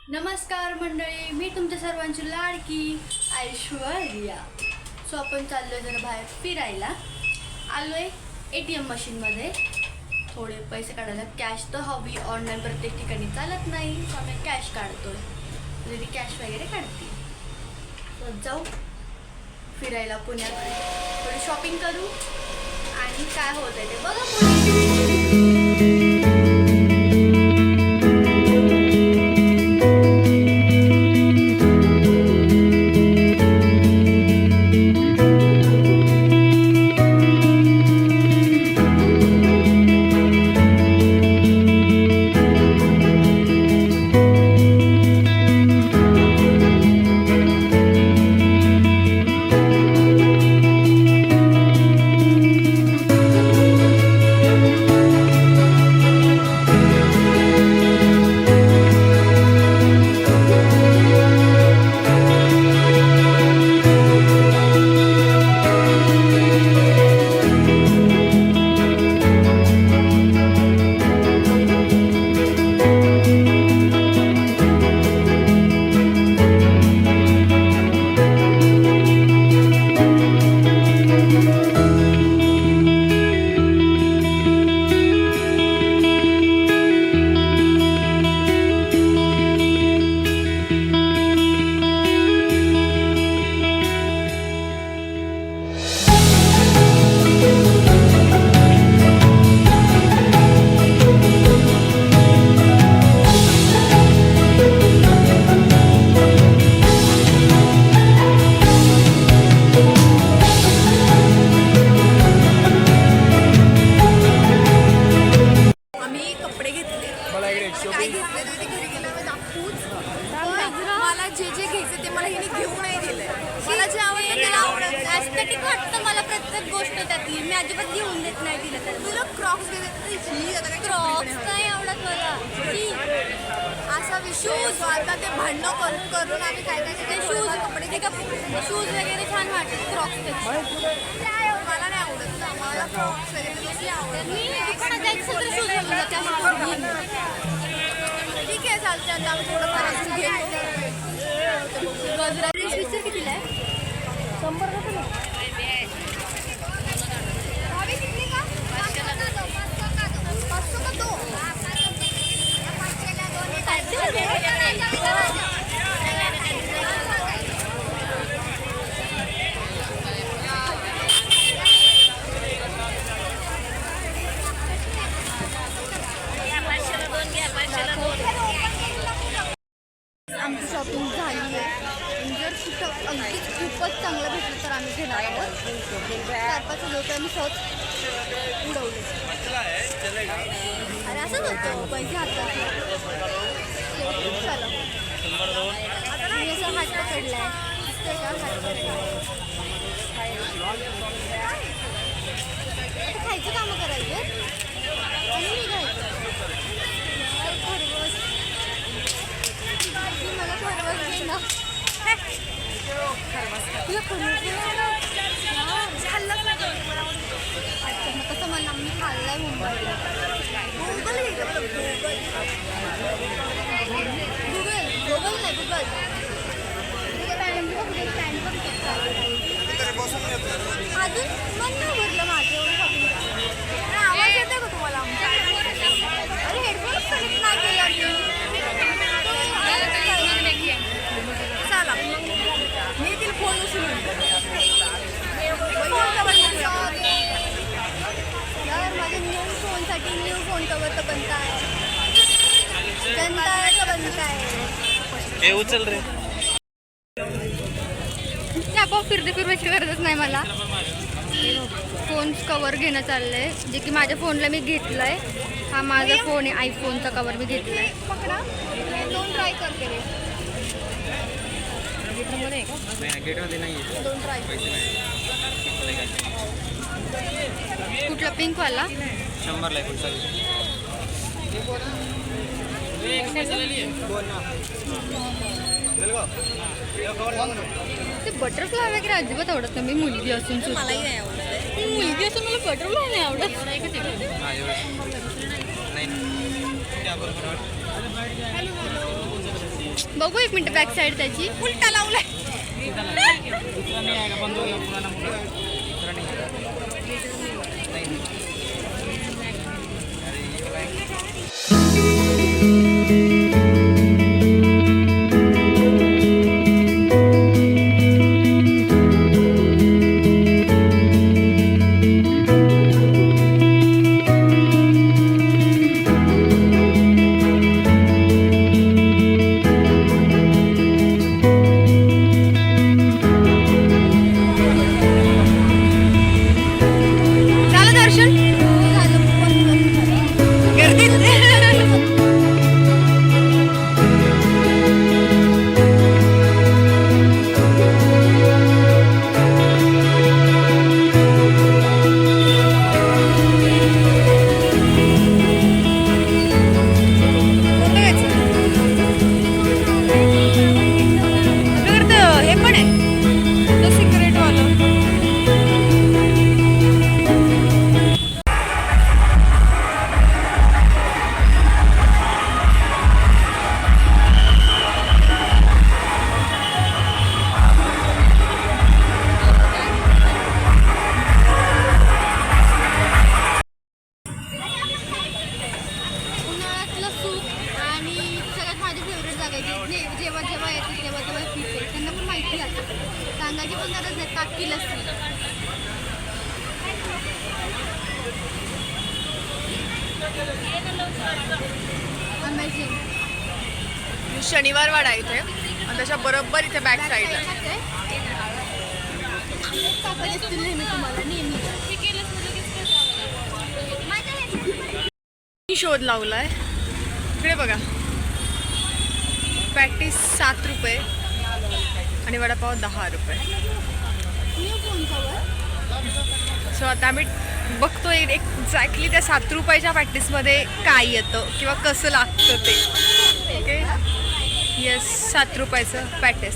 नमस्कार मंडळी, मी तुमच्या सर्वांची लाडकी ऐश्वर्या. सो आपण चाललोय जरा बाहेर फिरायला. आलोय ATM मशीनमध्ये थोडे पैसे काढायला. कॅश तर हवी, ऑनलाईन प्रत्येक ठिकाणी चालत नाही, सो आम्ही कॅश काढतोय. तरी कॅश वगैरे काढते. तर जाऊ फिरायला पुण्यात, थोडी शॉपिंग करू आणि काय होत आहे ते बघा पुढे. मला जे जे घ्यायचं ते मला हिने घेऊन नाही दिलंय. मला जे आवडतं त्याला आवडत. ॲस्थेटिक वाटतं मला प्रत्येक गोष्ट त्यातली. मी अजिबात घेऊन देत नाही तिला. तर तुला क्रॉक्स घ्यायचे, क्रॉक्स नाही आवडत मला. असा शूज आता ते भांडणं करून करून आम्ही काय काय ते शूज कपडे ते शूज वगैरे छान वाटतात क्रॉक्सपेक्षा. मला नाही आवडत. मला क्रॉक्स वगैरे तशी आवडत. मी दुकानात जायचं तर शूज घालून जाते. ठीक आहे, चालते. आता आम्ही थोडंफार अजून घेऊ. गजराची पिक्चर कितीला आहे? 100 रुपये. आमची शॉपिंग झाली आहे. जर कुठं अगदीच खूपच चांगलं भेटलं तर आम्ही घेणार आहोत. 4-5 लोक आम्ही सहज उडवले. अरे असंच होतं, पैसे हातात चला. मी असं हात पकडला आहे, हात पकडला. आता खायचं कामं करायचे आणि निघायचं. मला खरवस घे ना. तुला खाल्लंच ना. अच्छा, मग तसं म्हणा मी खाल्लाय मुंबईला. गुगल गुगल नाही गुगल. अजून मन नाही भरलं माझं एवढं शॉपिंग. आवाज येतोय का तुम्हाला आमचा? अरे हेडफोनच कनेक्ट नाही केला चला. मी तिला फोन उचलून माझ्या न्यू फोनसाठी न्यू फोन कवर तर बनत आहे. जनता बनत आहे. उचल रे. आपण फिरवायची गरजच नाही मला. फोन कवर घेणं चाललंय, जे की माझ्या फोनला मी घेतलंय. हा माझा फोन आहे, आयफोनचा कवर मी घेतलाय. पकडा, दोन ट्राय करते. गेटमध्ये नाही. दोन ट्राय. कुठला पिंकवाला? 100ला आहे. ते बटरफ्लाय वगैरे अजिबात आवडत नाही. मी मुलगी असून सुद्धा मुलगी असून मला बटरफ्लाय नाही आवडत. बघू एक मिनिट बॅक साईड त्याची. उलटा लावलाय. दूसरा नहीं आएगा, बंद हो गया पुराना मॉडल. दूसरा नहीं आएगा. झालं दर्शन? गर्दीत. हे पण आहे सिक्रेट वालं. उन्हाळ्यातलं सूप आणि सगळ्यात माझी फेवरेट जागा आहे जी जेव्हा जेव्हा येते तेव्हा तेव्हा पिते. त्यांना पण माहिती असते, सांगायची पण गरज नाही. काकी लस्सी. अमेझिंग. शनिवार वाडा इथे आणि त्याच्या बरोबर इथे बॅक साईडला. नेहमी तुम्हाला नेहमी शोध लावलाय. इकडे बघा, पॅटीस 7 रुपये आणि वडापाव 10 रुपये. सो आता आम्ही बघतो एक्झॅक्टली त्या 7 रुपयाच्या पॅटीसमध्ये काय येतं किंवा कसं लागतं ते. ओके, येस, 7 रुपयाचं पॅटीस.